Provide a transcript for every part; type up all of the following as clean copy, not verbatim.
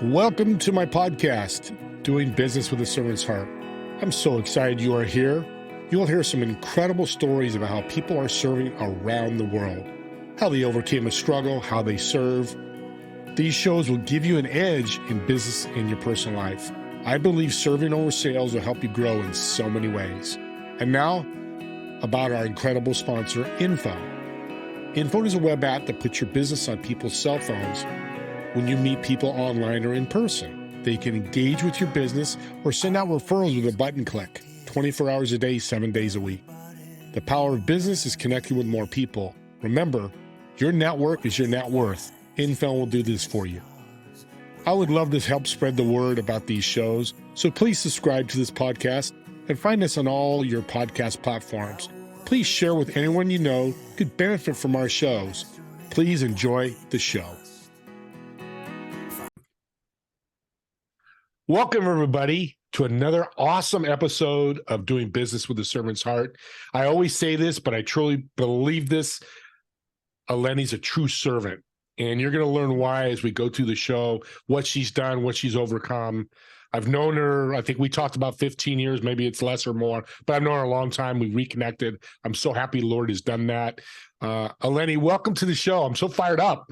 Welcome to my podcast, Doing Business with a Servant's Heart. I'm so excited you are here. You will hear some incredible stories about how people are serving around the world, how they overcame a struggle, how they serve. These shows will give you an edge in business and your personal life. I believe serving over sales will help you grow in so many ways. And now, about our incredible sponsor, Info. Info is a web app that puts your business on people's cell phones when you meet people online or in person. They can engage with your business or send out referrals with a button click, 24 hours a day, 7 days a week. The power of business is connecting with more people. Remember, your network is your net worth. Info will do this for you. I would love to help spread the word about these shows, so please subscribe to this podcast and find us on all your podcast platforms. Please share with anyone you know who could benefit from our shows. Please enjoy the show. Welcome, everybody, to another awesome episode of Doing Business with a Servant's Heart. I always say this, but I truly believe this. Eleni's a true servant, and you're going to learn why as we go through the show, what she's done, what she's overcome. I've known her, I think we talked about 15 years, maybe it's less or more, but I've known her a long time. We reconnected. I'm so happy the Lord has done that. Eleni, welcome to the show. I'm so fired up.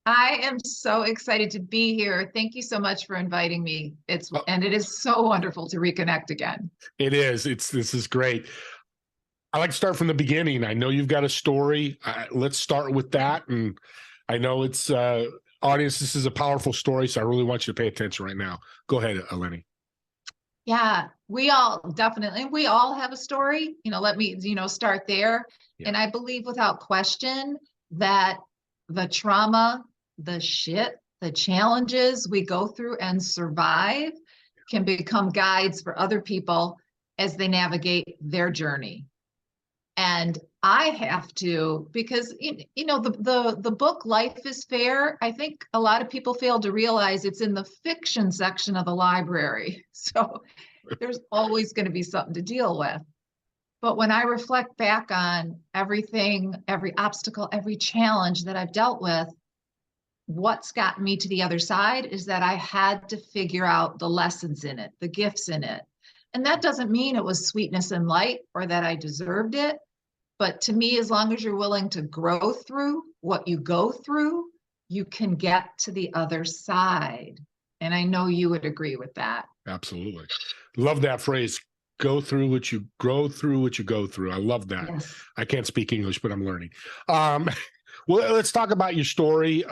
I am so excited to be here. Thank you so much for inviting me. It is so wonderful to reconnect again. It is. This is great. I like to start from the beginning. I know you've got a story. Let's start with that. And I know it's audience. This is a powerful story, so I really want you to pay attention right now. Go ahead, Eleni. Yeah, we all have a story. Let me start there. Yeah. And I believe without question that the trauma, the challenges we go through and survive can become guides for other people as they navigate their journey. And I have to, because, the book Life is Fair, I think a lot of people fail to realize it's in the fiction section of the library. So there's always going to be something to deal with. But when I reflect back on everything, every obstacle, every challenge that I've dealt with, what's gotten me to the other side is that I had to figure out the lessons in it, the gifts in it. And that doesn't mean it was sweetness and light or that I deserved it. But to me, as long as you're willing to grow through what you go through, you can get to the other side. And I know you would agree with that. Absolutely. Love that phrase. Go through what you grow through what you go through. I love that. Yes. I can't speak English, but I'm learning. Well, let's talk about your story.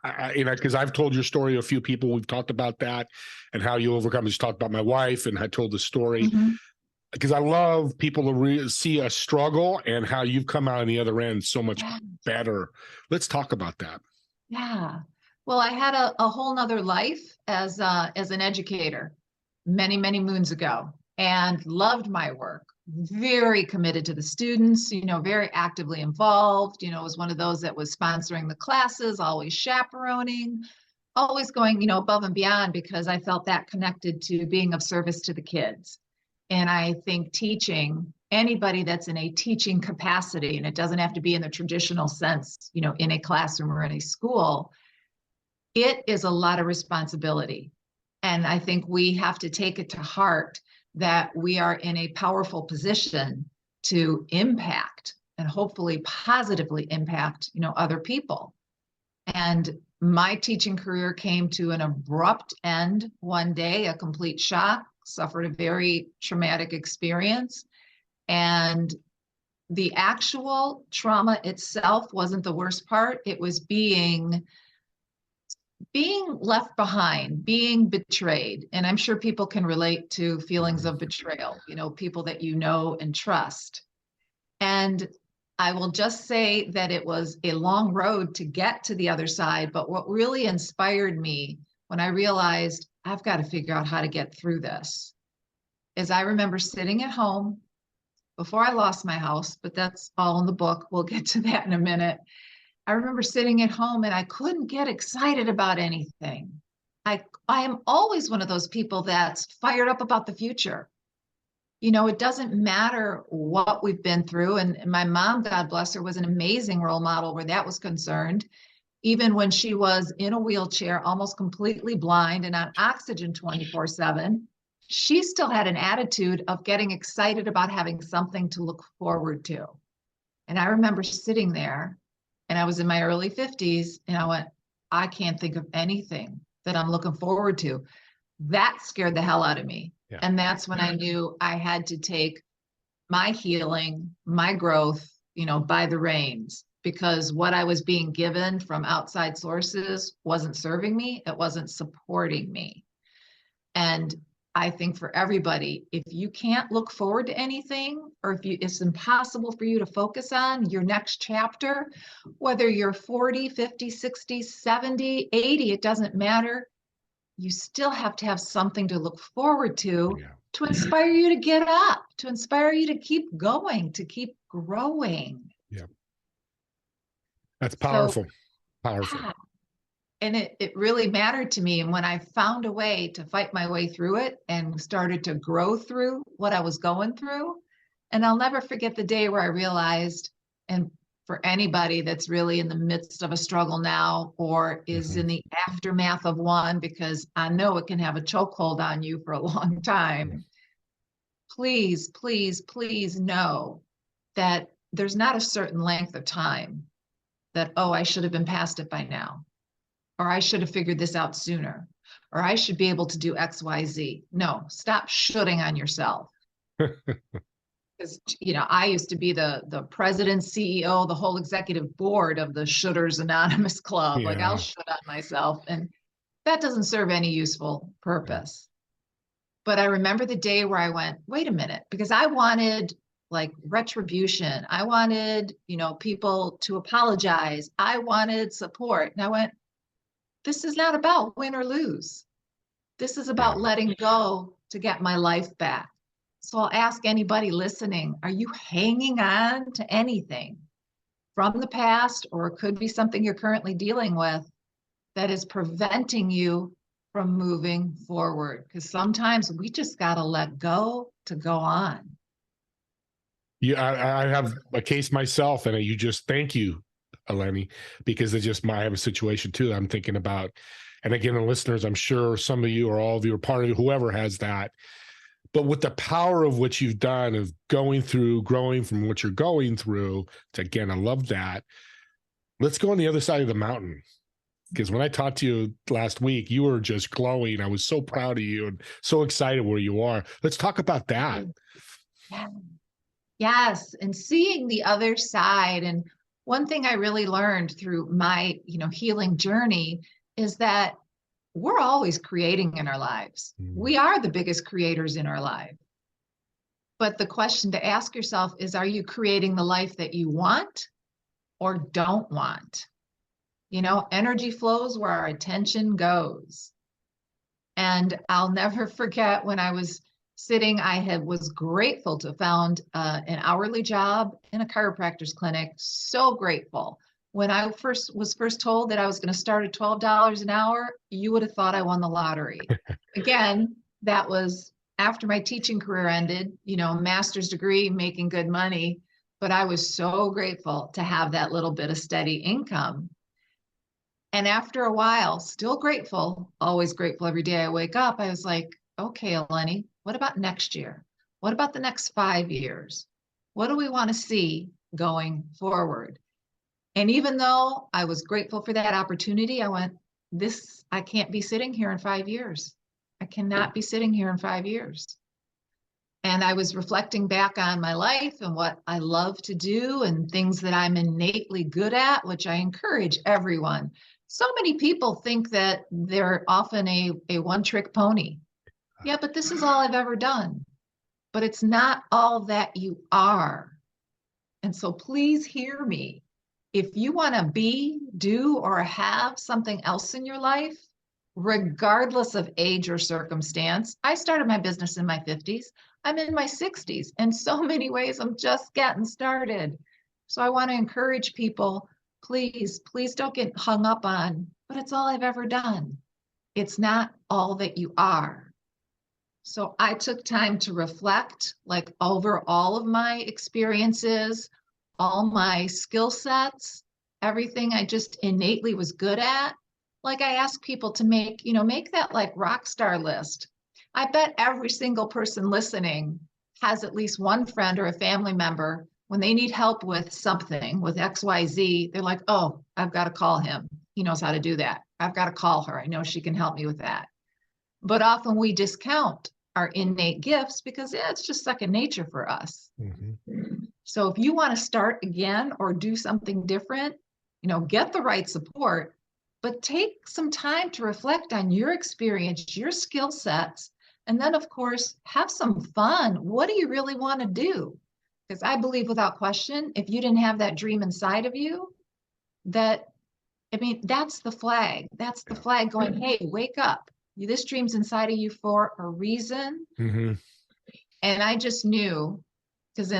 Because I've told your story to a few people. We've talked about that and how you overcome. I just talked about my wife and I told the story because I love people to see a struggle and how you've come out on the other end so much better. Let's talk about that. Yeah. Well, I had a whole nother life as an educator many, many moons ago and loved my work, very committed to the students, very actively involved, was one of those that was sponsoring the classes, always chaperoning, always going, above and beyond because I felt that connected to being of service to the kids. And I think teaching, anybody that's in a teaching capacity, and it doesn't have to be in the traditional sense, in a classroom or in a school, it is a lot of responsibility. And I think we have to take it to heart that we are in a powerful position to impact and hopefully positively impact, other people. And my teaching career came to an abrupt end one day, a complete shock, suffered a very traumatic experience. And the actual trauma itself wasn't the worst part. It was being left behind, being betrayed. And I'm sure people can relate to feelings of betrayal, people that and trust. And I will just say that it was a long road to get to the other side. But what really inspired me when I realized I've got to figure out how to get through this is I remember sitting at home before I lost my house, but that's all in the book. We'll get to that in a minute. I remember sitting at home and I couldn't get excited about anything. I am always one of those people that's fired up about the future. It doesn't matter what we've been through. And my mom, God bless her, was an amazing role model where that was concerned. even when she was in a wheelchair, almost completely blind and on oxygen 24/7, she still had an attitude of getting excited about having something to look forward to. And I remember sitting there, and I was in my early 50s, and I went, I can't think of anything that I'm looking forward to. That scared the hell out of me. Yeah. And that's when I knew I had to take my healing, my growth, by the reins, because what I was being given from outside sources wasn't serving me. It wasn't supporting me. And I think for everybody, if you can't look forward to anything, or if it's impossible for you to focus on your next chapter, whether you're 40, 50, 60, 70, 80, it doesn't matter. You still have to have something to look forward to inspire you to get up, to inspire you to keep going, to keep growing. Yeah. That's powerful. So, Powerful. yeah. And it really mattered to me. And when I found a way to fight my way through it and started to grow through what I was going through, and I'll never forget the day where I realized, and for anybody that's really in the midst of a struggle now, or is in the aftermath of one, because I know it can have a chokehold on you for a long time. Please, please, please know that there's not a certain length of time that, oh, I should have been past it by now, or I should have figured this out sooner, or I should be able to do X, Y, Z. No, stop shooting on yourself. Because, I used to be the president, CEO, the whole executive board of the Shooters Anonymous Club. Like, I'll shoot on myself. And that doesn't serve any useful purpose. But I remember the day where I went, wait a minute, because I wanted like retribution. I wanted, people to apologize. I wanted support. And I went, this is not about win or lose. This is about letting go to get my life back. So I'll ask anybody listening, are you hanging on to anything from the past, or it could be something you're currently dealing with that is preventing you from moving forward? Because sometimes we just got to let go to go on. Yeah, I have a case myself, and thank you, Eleni, because I have a situation too that I'm thinking about. And again, the listeners, I'm sure some of you or all of you are part of it, whoever has that. But with the power of what you've done of going through, growing from what you're going through, again, I love that. Let's go on the other side of the mountain. Because when I talked to you last week, you were just glowing. I was so proud of you and so excited where you are. Let's talk about that. Yeah. Yes. And seeing the other side. And one thing I really learned through my, healing journey is that we're always creating in our lives. We are the biggest creators in our life. But the question to ask yourself is, are you creating the life that you want or don't want? Energy flows where our attention goes. And I'll never forget when I was sitting, was grateful to have found an hourly job in a chiropractor's clinic. So grateful. When I was first told that I was going to start at $12 an hour, you would have thought I won the lottery. Again, that was after my teaching career ended, master's degree, making good money. But I was so grateful to have that little bit of steady income. And after a while, still grateful, always grateful every day I wake up, I was like, okay, Eleni, what about next year? What about the next 5 years? What do we want to see going forward? And even though I was grateful for that opportunity, I went, I can't be sitting here in 5 years. I cannot be sitting here in 5 years. And I was reflecting back on my life and what I love to do and things that I'm innately good at, which I encourage everyone. So many people think that they're often a one-trick pony. Yeah, but this is all I've ever done. But it's not all that you are. And so please hear me. If you want to be, do, or have something else in your life, regardless of age or circumstance, I started my business in my 50s. I'm in my 60s. In so many ways, I'm just getting started. So I want to encourage people, please don't get hung up on, but it's all I've ever done. It's not all that you are. So I took time to reflect, like, over all of my experiences, all my skill sets, everything I just innately was good at. Like I ask people to make that like rock star list. I bet every single person listening has at least one friend or a family member when they need help with something with XYZ, they're like, oh, I've got to call him. He knows how to do that. I've got to call her. I know she can help me with that. But often we discount our innate gifts because it's just second nature for us. Mm-hmm. So if you want to start again or do something different, get the right support, but take some time to reflect on your experience, your skill sets, and then of course, have some fun. What do you really want to do? Because I believe without question, if you didn't have that dream inside of you, that's the flag. That's the flag going, hey, wake up. This dream's inside of you for a reason. Mm-hmm. And I just knew, because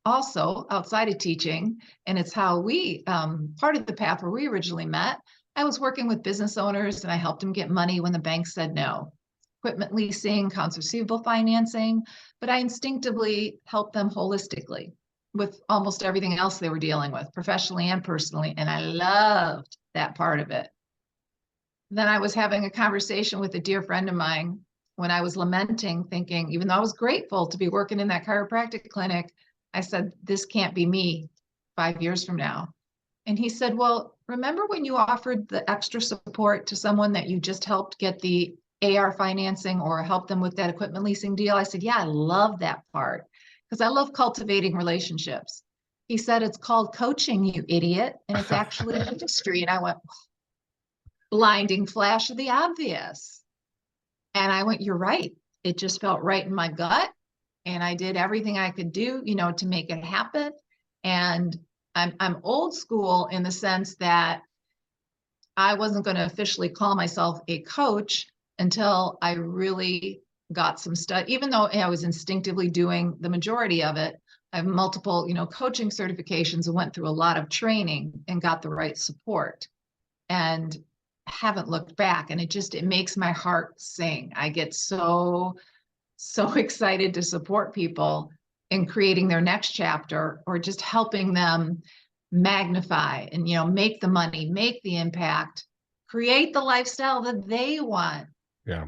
also outside of teaching, and it's how we, part of the path where we originally met, I was working with business owners and I helped them get money when the bank said no. Equipment leasing, accounts receivable financing, but I instinctively helped them holistically with almost everything else they were dealing with, professionally and personally. And I loved that part of it. Then I was having a conversation with a dear friend of mine when I was lamenting, thinking, even though I was grateful to be working in that chiropractic clinic, I said, this can't be me 5 years from now. And he said, well, remember when you offered the extra support to someone that you just helped get the AR financing or help them with that equipment leasing deal? I said, yeah, I love that part because I love cultivating relationships. He said, it's called coaching, you idiot. And it's actually an industry. And I went, blinding flash of the obvious. And I went, you're right. It just felt right in my gut. And I did everything I could do, to make it happen. And I'm old school in the sense that I wasn't going to officially call myself a coach until I really got some stuff, even though I was instinctively doing the majority of it. I have multiple, coaching certifications and went through a lot of training and got the right support and haven't looked back. And it makes my heart sing. I get so excited to support people in creating their next chapter or just helping them magnify and, make the money, make the impact, create the lifestyle that they want. Yeah.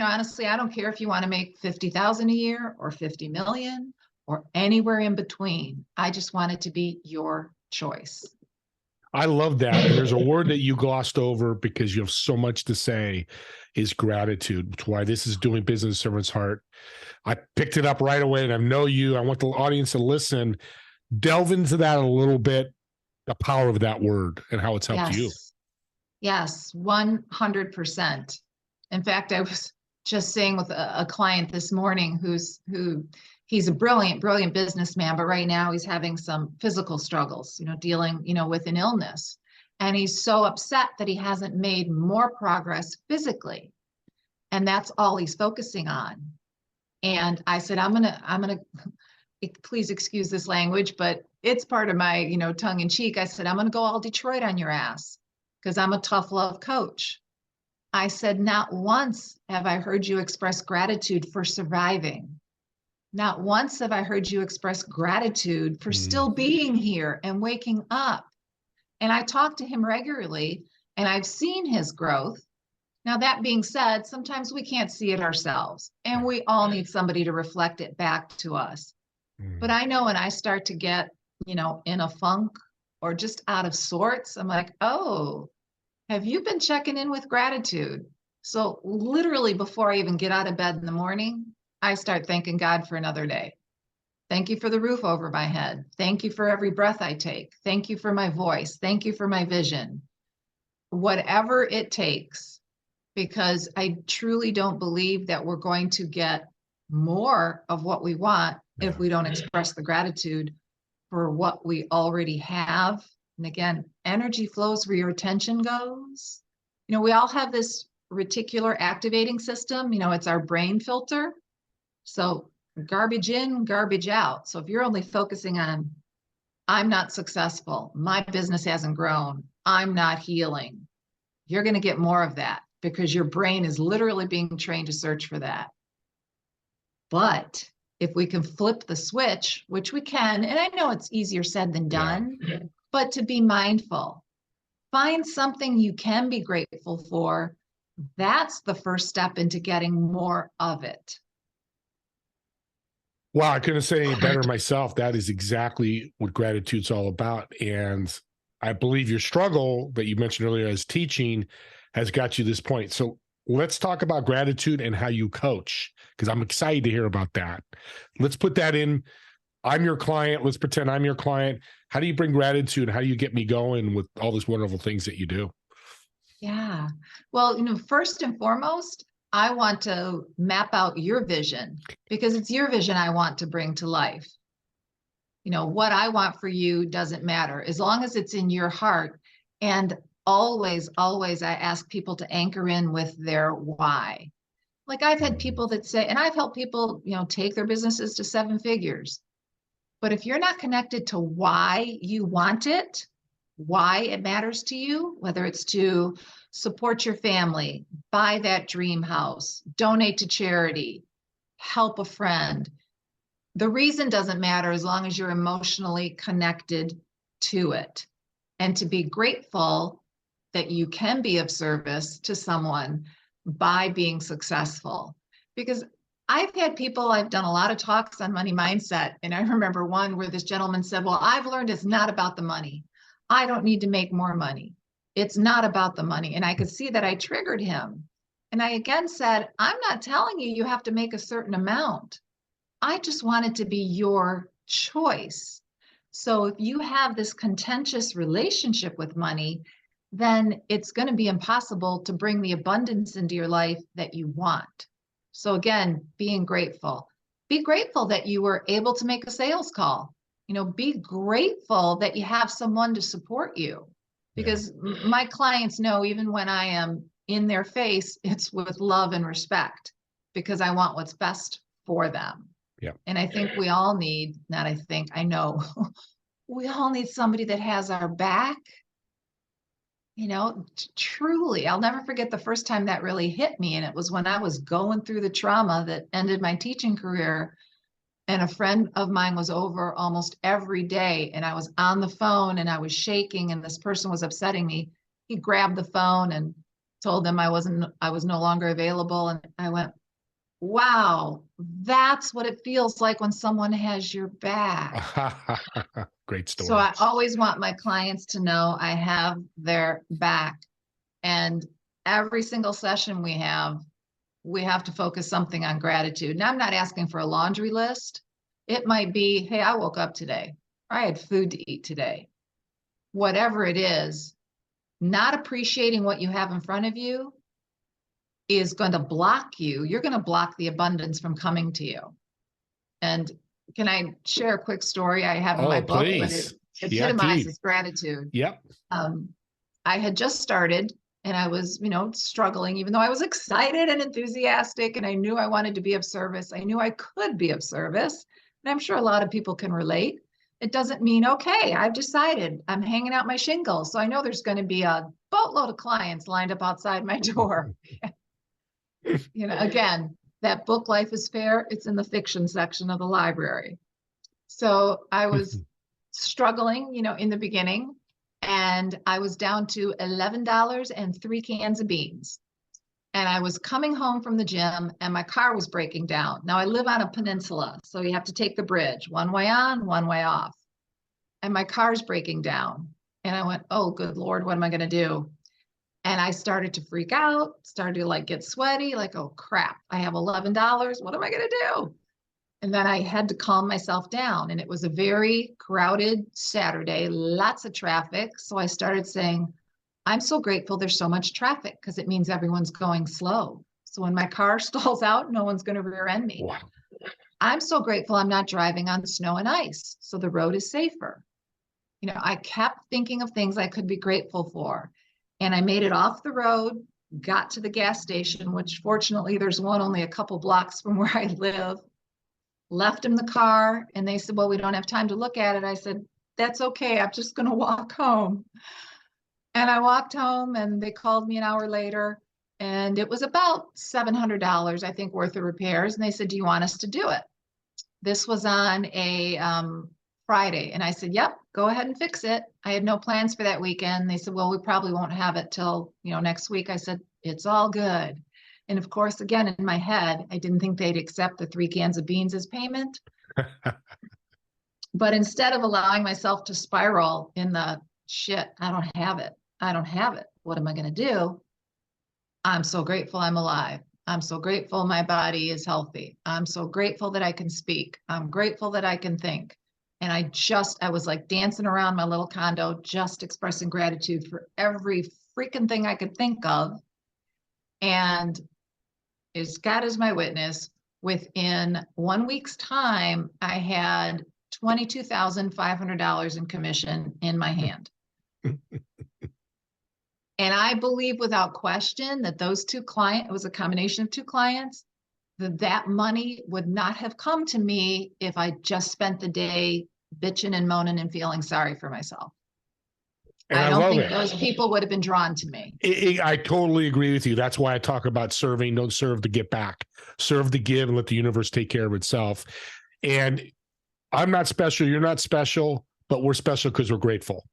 Honestly, I don't care if you want to make 50,000 a year or 50 million or anywhere in between. I just want it to be your choice. I love that. And there's a word that you glossed over because you have so much to say is gratitude. It's why this is doing business servant's heart. I picked it up right away and I know you. I want the audience to listen. Delve into that a little bit, the power of that word and how it's helped you. Yes, 100%. In fact, I was just saying with a client this morning he's a brilliant businessman, but right now he's having some physical struggles, dealing, with an illness. And he's so upset that he hasn't made more progress physically. And that's all he's focusing on. And I said, I'm gonna, please excuse this language, but it's part of my, tongue in cheek. I said, I'm gonna go all Detroit on your ass because I'm a tough love coach. I said, not once have I heard you express gratitude for surviving. Not once have I heard you express gratitude for still being here and waking up. And I talk to him regularly and I've seen his growth. Now, that being said, sometimes we can't see it ourselves and we all need somebody to reflect it back to us. But I know when I start to get, in a funk or just out of sorts, I'm like, oh, have you been checking in with gratitude? So literally before I even get out of bed in the morning, I start thanking God for another day. Thank you for the roof over my head. Thank you for every breath I take. Thank you for my voice. Thank you for my vision. Whatever it takes, because I truly don't believe that we're going to get more of what we want if we don't express the gratitude for what we already have. And again, energy flows where your attention goes. We all have this reticular activating system. It's our brain filter. So garbage in, garbage out. So if you're only focusing on, I'm not successful, my business hasn't grown, I'm not healing, you're going to get more of that because your brain is literally being trained to search for that. But if we can flip the switch, which we can, and I know it's easier said than done, but to be mindful. Find something you can be grateful for. That's the first step into getting more of it. Wow, I couldn't say any better myself. That is exactly what gratitude's all about. And I believe your struggle that you mentioned earlier as teaching has got you this point. So let's talk about gratitude and how you coach, because I'm excited to hear about that. Let's put that in. I'm your client. Let's pretend I'm your client. How do you bring gratitude? How do you get me going with all these wonderful things that you do? Yeah. Well, first and foremost, I want to map out your vision because it's your vision I want to bring to life. What I want for you doesn't matter as long as it's in your heart. And always, always, I ask people to anchor in with their why. Like I've had people that say, and I've helped people, take their businesses to 7 figures. But if you're not connected to why you want it, why it matters to you, whether it's to support your family, buy that dream house, donate to charity, help a friend, the reason doesn't matter as long as you're emotionally connected to it. And to be grateful that you can be of service to someone by being successful. Because I've done a lot of talks on money mindset. And I remember one where this gentleman said, well, I've learned it's not about the money. I don't need to make more money. It's not about the money. And I could see that I triggered him. And I again said, I'm not telling you you have to make a certain amount. I just want it to be your choice. So if you have this contentious relationship with money, then it's going to be impossible to bring the abundance into your life that you want. So again, being grateful. Be grateful that you were able to make a sales call. Be grateful that you have someone to support you. Because my clients know even when I am in their face, it's with love and respect because I want what's best for them. Yeah. And I think we all need, not I think, I know, we all need somebody that has our back. Truly, I'll never forget the first time that really hit me. And it was when I was going through the trauma that ended my teaching career. And a friend of mine was over almost every day. And I was on the phone and I was shaking and this person was upsetting me. He grabbed the phone and told them I was no longer available. And I went, wow, that's what it feels like when someone has your back. Great story. So I always want my clients to know I have their back. And every single session we have to focus something on gratitude. And I'm not asking for a laundry list. It might be, hey, I woke up today. I had food to eat today. Whatever it is, not appreciating what you have in front of you is going to block you. You're going to block the abundance from coming to you. And can I share a quick story I have in my book? Please. It epitomizes gratitude. Yep. I had just started and I was, struggling, even though I was excited and enthusiastic and I knew I wanted to be of service. I knew I could be of service. And I'm sure a lot of people can relate. It doesn't mean, okay, I've decided I'm hanging out my shingles. So I know there's going to be a boatload of clients lined up outside my door. Again, that book, Life is Fair, it's in the fiction section of the library. So I was struggling, in the beginning, and I was down to $11 and 3 cans of beans. And I was coming home from the gym and my car was breaking down. Now I live on a peninsula, so you have to take the bridge, one way on, one way off. And my car's breaking down. And I went, oh, good Lord, what am I going to do? And I started to freak out, started to get sweaty, oh crap, I have $11. What am I going to do? And then I had to calm myself down. And it was a very crowded Saturday, lots of traffic. So I started saying, I'm so grateful there's so much traffic because it means everyone's going slow. So when my car stalls out, no one's going to rear end me. Wow. I'm so grateful I'm not driving on snow and ice. So the road is safer. I kept thinking of things I could be grateful for. And I made it off the road, got to the gas station, which fortunately there's one only a couple blocks from where I live, left him the car. And they said, well, we don't have time to look at it. I said, that's okay. I'm just going to walk home. And I walked home and they called me an hour later and it was about $700, I think, worth of repairs. And they said, do you want us to do it? This was on a Friday. And I said, yep, go ahead and fix it. I had no plans for that weekend. They said, well, we probably won't have it till, next week. I said, it's all good. And of course, again, in my head, I didn't think they'd accept the 3 cans of beans as payment. But instead of allowing myself to spiral in the shit, I don't have it. I don't have it. What am I going to do? I'm so grateful I'm alive. I'm so grateful my body is healthy. I'm so grateful that I can speak. I'm grateful that I can think. And I was like dancing around my little condo, just expressing gratitude for every freaking thing I could think of. And as God is my witness, within 1 week's time, I had $22,500 in commission in my hand. And I believe without question that those 2 clients, it was a combination of 2 clients, that money would not have come to me if I just spent the day bitching and moaning and feeling sorry for myself. And I don't think those people would have been drawn to me. I totally agree with you. That's why I talk about serving. Don't serve to get back. Serve to give and let the universe take care of itself. And I'm not special. You're not special, but we're special because we're grateful.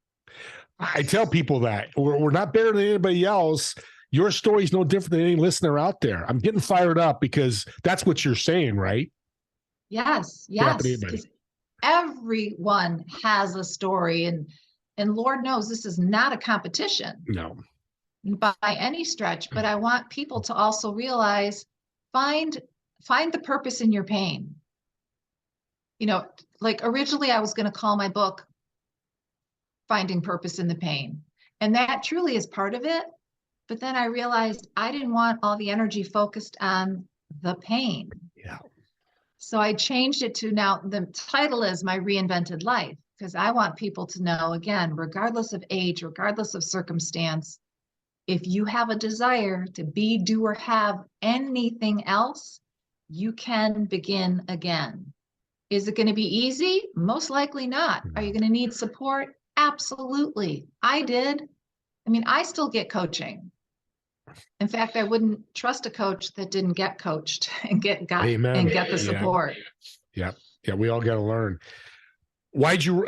I tell people that we're not better than anybody else. Your story is no different than any listener out there. I'm getting fired up because that's what you're saying, right? Yes. Because everyone has a story, and Lord knows this is not a competition. No. By any stretch, but I want people to also realize, find the purpose in your pain. Like originally I was going to call my book Finding Purpose in the Pain. And that truly is part of it. But then I realized I didn't want all the energy focused on the pain. Yeah. So I changed it to, now the title is My Reinvented Life, because I want people to know, again, regardless of age, regardless of circumstance, if you have a desire to be, do, or have anything else, you can begin again. Is it going to be easy? Most likely not. Are you going to need support? Absolutely. I did. I mean, I still get coaching. In fact, I wouldn't trust a coach that didn't get coached and get the support. Yeah. We all got to learn. Why'd you?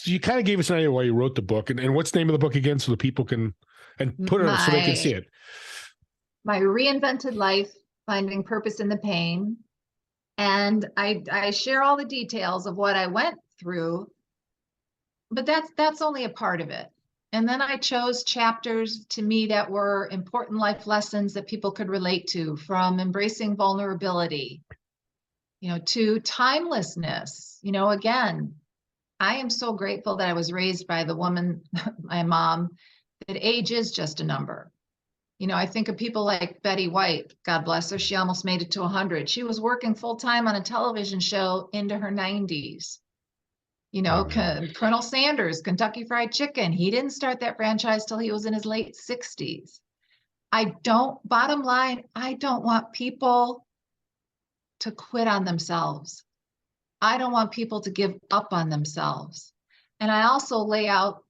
You kind of gave us an idea why you wrote the book, and what's the name of the book again, so the people can put it so they can see it. My Reinvented Life: Finding Purpose in the Pain, and I share all the details of what I went through. But that's only a part of it. And then I chose chapters to me that were important life lessons that people could relate to, from embracing vulnerability, to timelessness. Again, I am so grateful that I was raised by the woman, my mom, that age is just a number. I think of people like Betty White, God bless her. She almost made it to 100. She was working full time on a television show into her 90s. Colonel Sanders, Kentucky Fried Chicken, he didn't start that franchise till he was in his late 60s. Bottom line, I don't want people to quit on themselves. I don't want people to give up on themselves. And I also lay out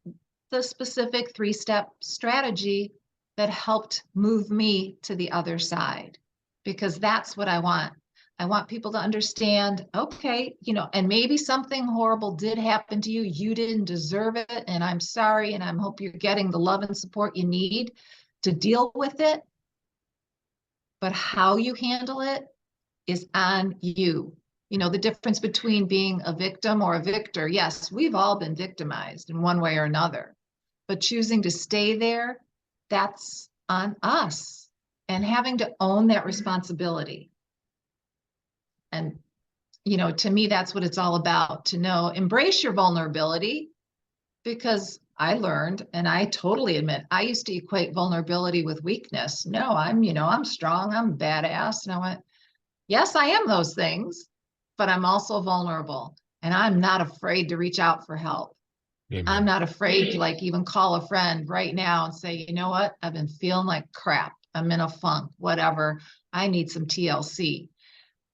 the specific 3-step strategy that helped move me to the other side, because that's what I want. I want people to understand, okay, and maybe something horrible did happen to you. You didn't deserve it. And I'm sorry. And I hope you're getting the love and support you need to deal with it. But how you handle it is on you. The difference between being a victim or a victor. Yes, we've all been victimized in one way or another, but choosing to stay there, that's on us, and having to own that responsibility. And, to me, that's what it's all about, to embrace your vulnerability, because I learned, and I totally admit, I used to equate vulnerability with weakness. No, I'm strong, I'm badass. And I went, yes, I am those things, but I'm also vulnerable, and I'm not afraid to reach out for help. Amen. I'm not afraid to even call a friend right now and say, you know what? I've been feeling like crap. I'm in a funk, whatever. I need some TLC.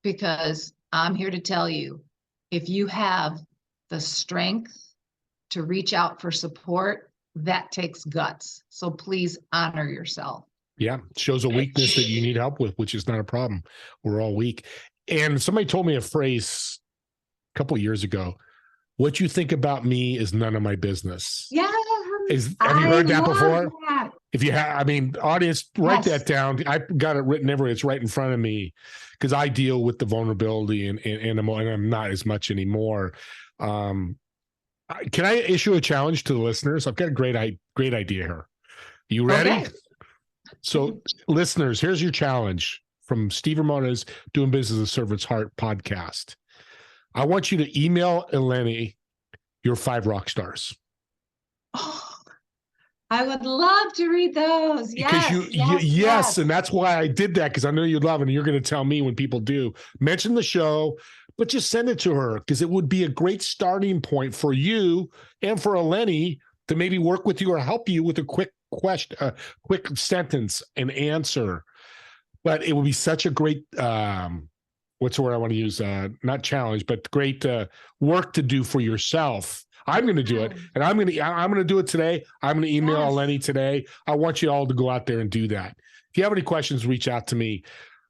Because I'm here to tell you, if you have the strength to reach out for support, that takes guts. So please honor yourself. Yeah, it shows a weakness that you need help with, which is not a problem. We're all weak. And somebody told me a phrase a couple of years ago. What you think about me is none of my business. Yeah, Have you I heard that love before? that. If you have, I mean, audience, write Yes. that down. I got it written everywhere. It's right in front of me because I deal with the vulnerability and I'm not as much anymore. Can I issue a challenge to the listeners? I've got a great idea here. You ready? Okay. So, listeners, here's your challenge from Steve Ramona's Doing Business with Servant's Heart podcast. I want you to email Eleni your 5 rock stars. Oh, I would love to read those. Because Yes. and that's why I did that, because I know you'd love it, and you're going to tell me when people do. Mention the show, but just send it to her, because it would be a great starting point for you and for Eleni to maybe work with you or help you with a quick question, a quick sentence and answer. But it would be such a great, what's the word I want to use? Not challenge, but great work to do for yourself. I'm going to do it, and I'm going to do it today. I'm going to email Eleni today. I want you all to go out there and do that. If you have any questions, reach out to me.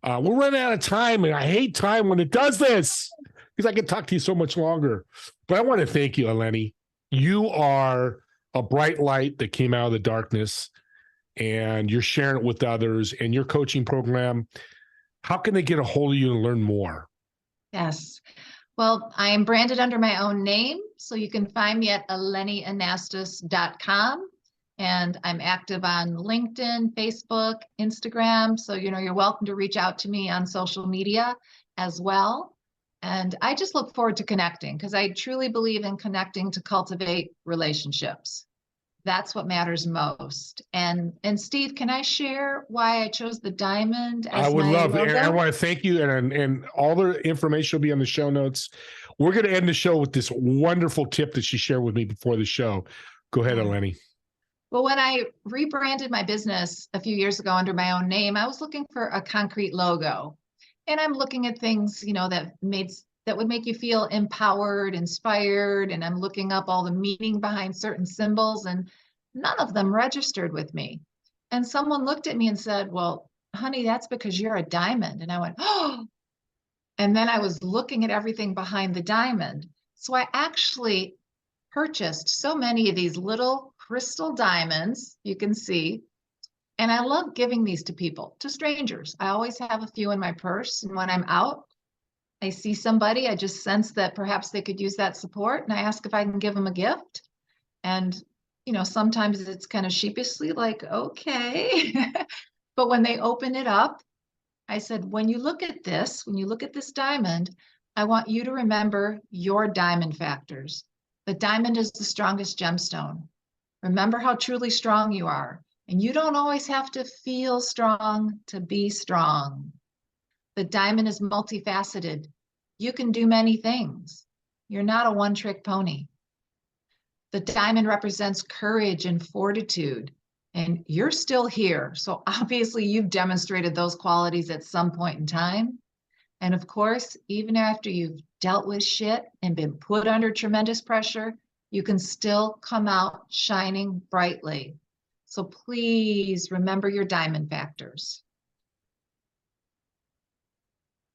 We're running out of time, and I hate time when it does this, because I can talk to you so much longer. But I want to thank you, Eleni. You are a bright light that came out of the darkness, and you're sharing it with others. And your coaching program, how can they get a hold of you and learn more? Yes. Well, I am branded under my own name, so you can find me at elenianastos.com. And I'm active on LinkedIn, Facebook, Instagram. So, you're welcome to reach out to me on social media as well. And I just look forward to connecting, because I truly believe in connecting to cultivate relationships. That's what matters most. And Steve, can I share why I chose the diamond as I would my love it. logo? And I want to thank you. And all the information will be on the show notes. We're going to end the show with this wonderful tip that she shared with me before the show. Go ahead, Eleni. Well, when I rebranded my business a few years ago under my own name, I was looking for a concrete logo. And I'm looking at things, that would make you feel empowered, inspired. And I'm looking up all the meaning behind certain symbols, and none of them registered with me. And someone looked at me and said, "Well, honey, that's because you're a diamond." And I went, "Oh." And then I was looking at everything behind the diamond. So I actually purchased so many of these little crystal diamonds, you can see. And I love giving these to people, to strangers. I always have a few in my purse. And when I'm out, I see somebody, I just sense that perhaps they could use that support, and I ask if I can give them a gift. And, sometimes it's kind of sheepishly like, okay. But when they open it up, I said, when you look at this diamond, I want you to remember your diamond factors. The diamond is the strongest gemstone. Remember how truly strong you are. And you don't always have to feel strong to be strong. The diamond is multifaceted. You can do many things. You're not a one-trick pony. The diamond represents courage and fortitude, and you're still here. So obviously you've demonstrated those qualities at some point in time. And of course, even after you've dealt with shit and been put under tremendous pressure, you can still come out shining brightly. So please remember your diamond factors.